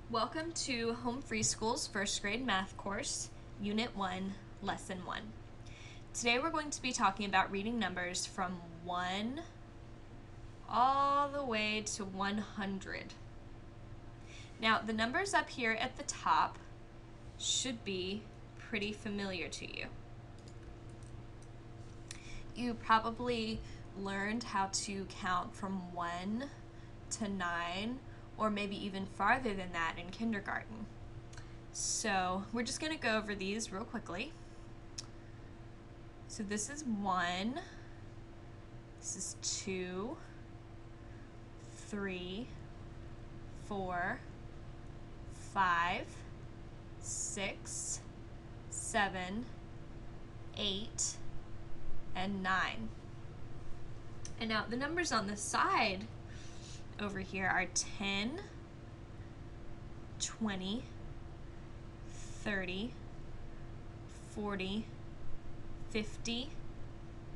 Welcome to Home Free School's first grade math course, Unit 1, Lesson 1. Today we're going to be talking about reading numbers from 1 all the way to 100. Now, the numbers up here at the top should be pretty familiar to you. You probably learned how to count from 1 to 9, or maybe even farther than that in kindergarten. So we're just going to go over these real quickly. So this is 1, this is 2, 3, 4, 5, 6, 7, 8, and 9. And now the numbers on the side over here are 10, 20, 30, 40, 50,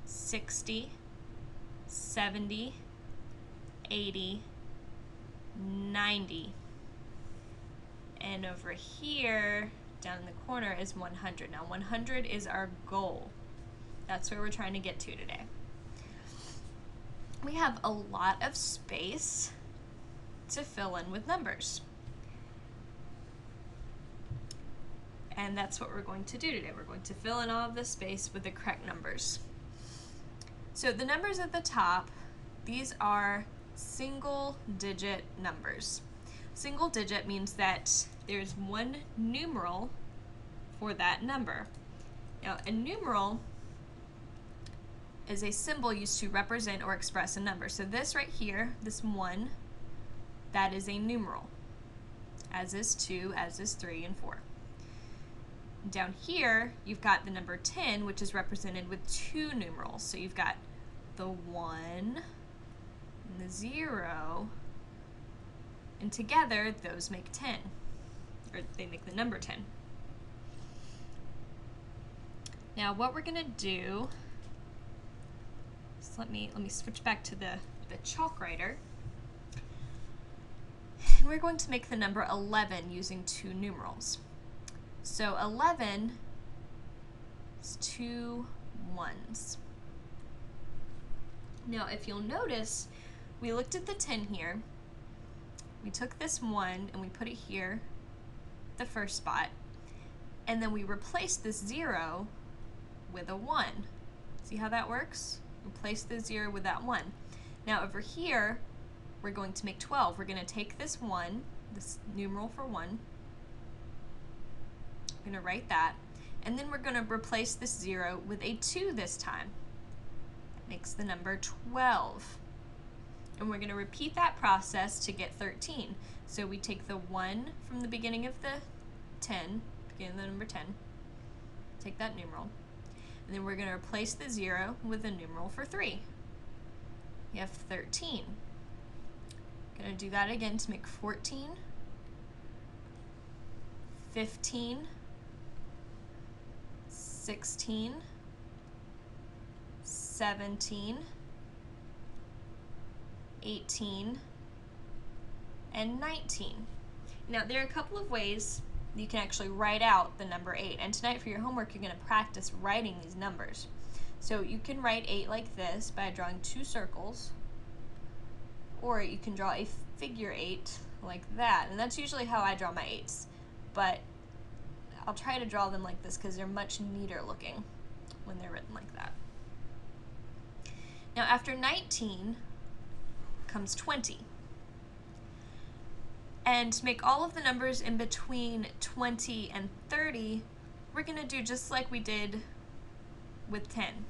60, 70, 80, 90. And over here, down in the corner, is 100. Now 100 is our goal. That's where we're trying to get to today. We have a lot of space to fill in with numbers. And that's what we're going to do today. We're going to fill in all of this space with the correct numbers. So the numbers at the top, these are single-digit numbers. Single digit means that there's one numeral for that number. Now, a numeral is a symbol used to represent or express a number. So this right here, this 1, that is a numeral, as is 2, as is 3, and 4. Down here, you've got the number 10, which is represented with 2 numerals. So you've got the 1 and the 0, and together those make 10, or they make the number 10. Now what we're gonna do, let me switch back to the chalk writer. And we're going to make the number 11 using 2 numerals. So 11 is 2 1s. Now if you'll notice, we looked at the 10 here. We took this 1 and we put it here, the first spot, and then we replaced this 0 with a 1. See how that works? Replace the 0 with that 1. Now over here, we're going to make 12. We're going to take this 1, this numeral for 1, we're going to write that, and then we're going to replace this 0 with a 2 this time. That makes the number 12. And we're going to repeat that process to get 13. So we take the 1 from the beginning of the 10, beginning of the number 10, take that numeral, and then we're going to replace the 0 with a numeral for 3. You have 13. Going to do that again to make 14, 15, 16, 17, 18, and 19. Now there are a couple of ways you can actually write out the number 8, and tonight for your homework you're going to practice writing these numbers. So you can write 8 like this by drawing 2 circles, or you can draw a figure 8 like that, and that's usually how I draw my 8s, but I'll try to draw them like this because they're much neater looking when they're written like that. Now after 19 comes 20. And to make all of the numbers in between 20 and 30, we're going to do just like we did with 10.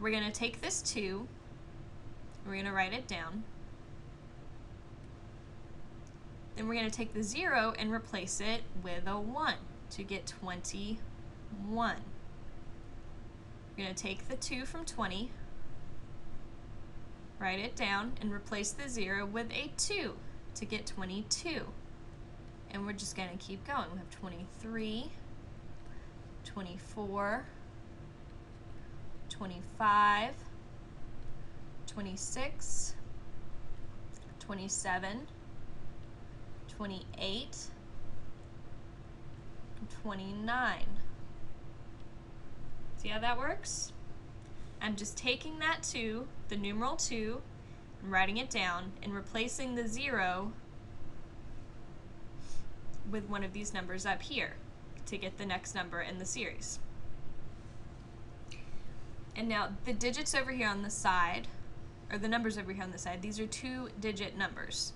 We're going to take this 2, we're going to write it down, then we're going to take the 0 and replace it with a 1 to get 21. We're going to take the 2 from 20, write it down, and replace the 0 with a 2 to get 22. And we're just going to keep going. We have 23, 24, 25, 26, 27, 28, 29. See how that works? I'm just taking that 2, the numeral 2, and writing it down and replacing the 0 with one of these numbers up here to get the next number in the series. And now the digits over here on the side, or the numbers over here on the side, these are 2-digit numbers.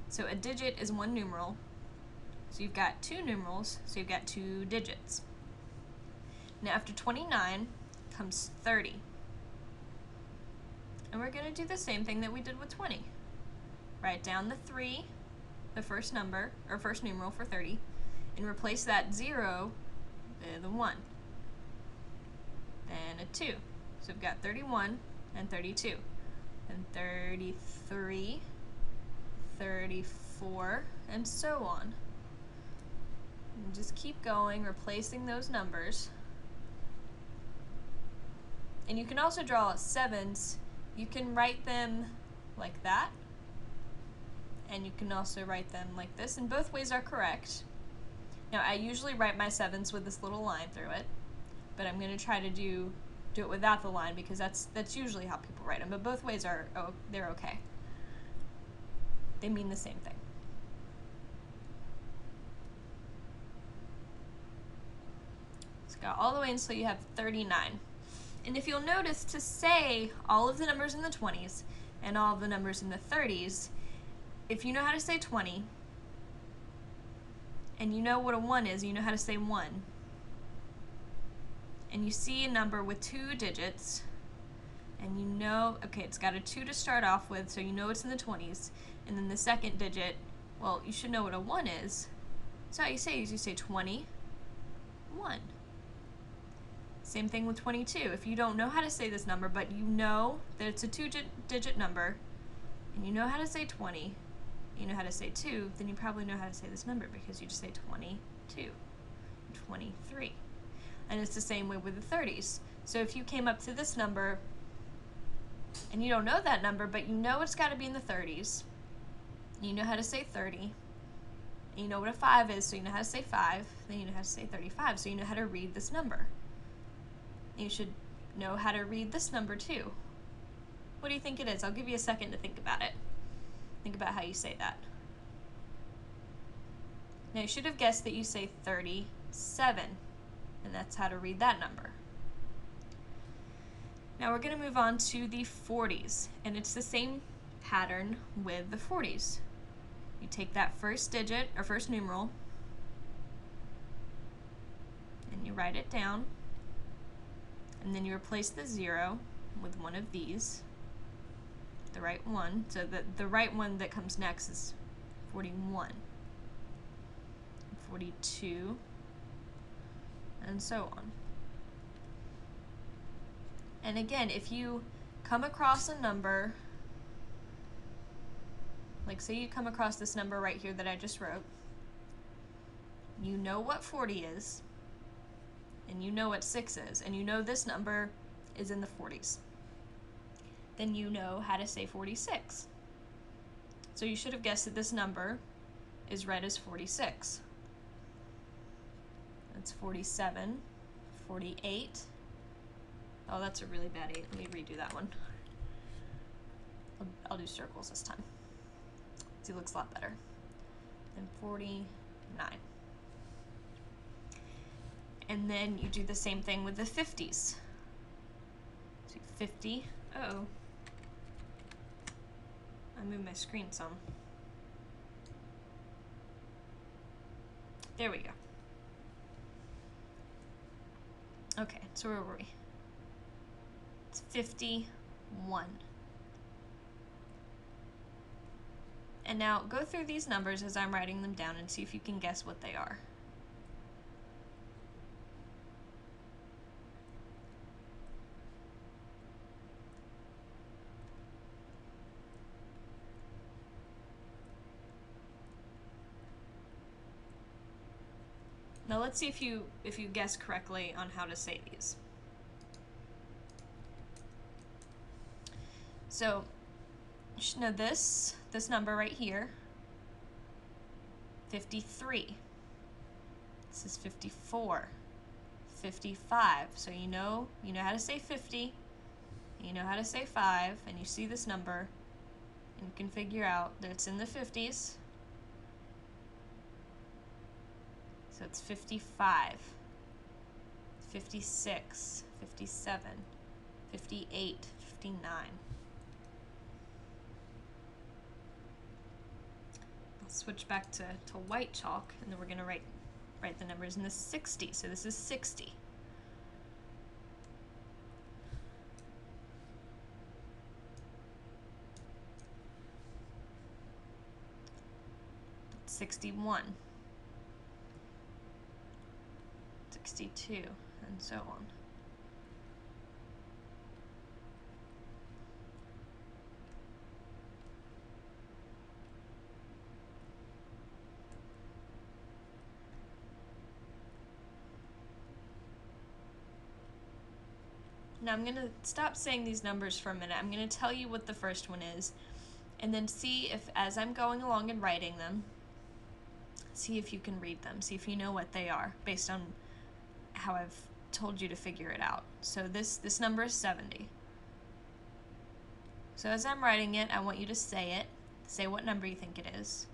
So a digit is one numeral, so you've got 2 numerals, so you've got 2 digits. Now after 29 comes 30. And we're going to do the same thing that we did with 20. Write down the 3, the first number, or first numeral for 30, and replace that 0 with a 1. Then a 2. So we've got 31 and 32. And 33, 34, and so on. And just keep going, replacing those numbers. And you can also draw 7s. You can write them like that, and you can also write them like this, and both ways are correct. Now I usually write my 7s with this little line through it, but I'm going to try to do it without the line because that's usually how people write them, but both ways are, they're okay. They mean the same thing. Let's go all the way until you have 39. And if you'll notice, to say all of the numbers in the 20s and all of the numbers in the 30s, if you know how to say 20, and you know what a 1 is, you know how to say 1, and you see a number with 2 digits, and you know, okay, it's got a 2 to start off with, so you know it's in the 20s, and then the second digit, well, you should know what a 1 is. So how you say is you say 20, 1. Same thing with 22. If you don't know how to say this number, but you know that it's a 2-digit number, and you know how to say 20, you know how to say 2, then you probably know how to say this number because you just say 22, 23. And it's the same way with the 30s. So if you came up to this number, and you don't know that number, but you know it's got to be in the 30s, you know how to say 30, and you know what a 5 is, so you know how to say 5, then you know how to say 35, so you know how to read this number. You should know how to read this number too. What do you think it is? I'll give you a second to think about it. Think about how you say that. Now you should have guessed that you say 37, and that's how to read that number. Now we're going to move on to the 40s, and it's the same pattern with the 40s. You take that first digit, or first numeral, and you write it down. And then you replace the 0 with one of these, the right one. So the right one that comes next is 41, 42, and so on. And again, if you come across a number, like say you come across this number right here that I just wrote, you know what 40 is, and you know what 6 is, and you know this number is in the 40s, then you know how to say 46. So you should have guessed that this number is read as 46. That's 47, 48. Oh, that's a really bad 8. Let me redo that one. I'll do circles this time. See, it looks a lot better. And 49. And then you do the same thing with the 50s. So 50, uh-oh. I moved my screen some. There we go. Okay, so where were we? It's 51. And now go through these numbers as I'm writing them down and see if you can guess what they are. Now let's see if you guess correctly on how to say these. So you should know this number right here, 53. This is 54, 55. So you know how to say 50, you know how to say 5, and you see this number, and you can figure out that it's in the 50s. So it's 55, 56, 57, 58, 59. I'll switch back to white chalk, and then we're going to write the numbers in the 60. So this is 60. 61, 62, and so on. Now I'm going to stop saying these numbers for a minute. I'm going to tell you what the first one is, and then see if, as I'm going along and writing them, see if you can read them, see if you know what they are based on how I've told you to figure it out. So this number is 70. So as I'm writing it, I want you to say it. Say what number you think it is.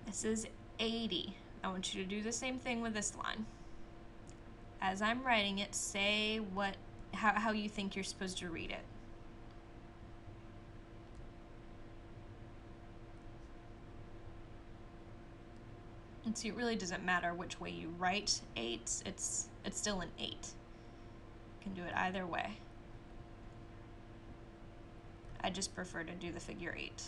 This is 80. I want you to do the same thing with this line. As I'm writing it, say how you think you're supposed to read it. And see, it really doesn't matter which way you write 8. It's still an 8. You can do it either way. I just prefer to do the figure 8.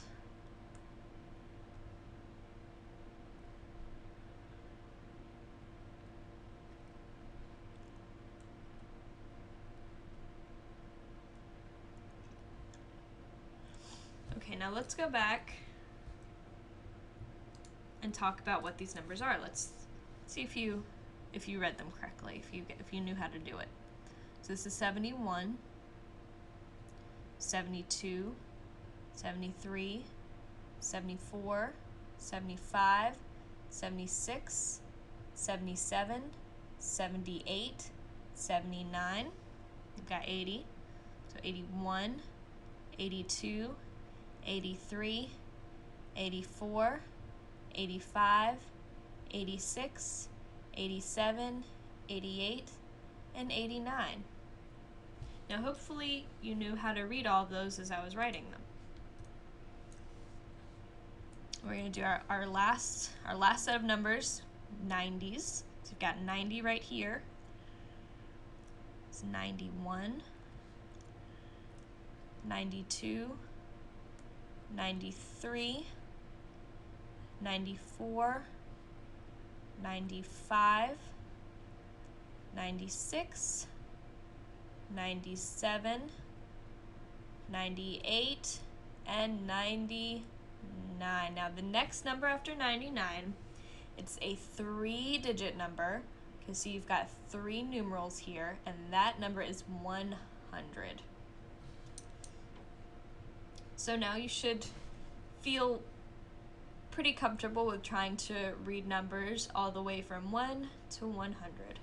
Okay, now let's go back and talk about what these numbers are. Let's see if you read them correctly, if you knew how to do it. So this is 71, 72, 73, 74, 75, 76, 77, 78, 79. We've got 80. So 81, 82, 83, 84, 85, 86, 87, 88, and 89. Now hopefully you knew how to read all of those as I was writing them. We're going to do our last set of numbers, 90s. So we've got 90 right here. It's 91, 92, 93, 94, 95, 96, 97, 98, and 99. Now the next number after 99, it's a 3-digit number, because see, you've got 3 numerals here, and that number is 100. So now you should feel pretty comfortable with trying to read numbers all the way from 1 to 100.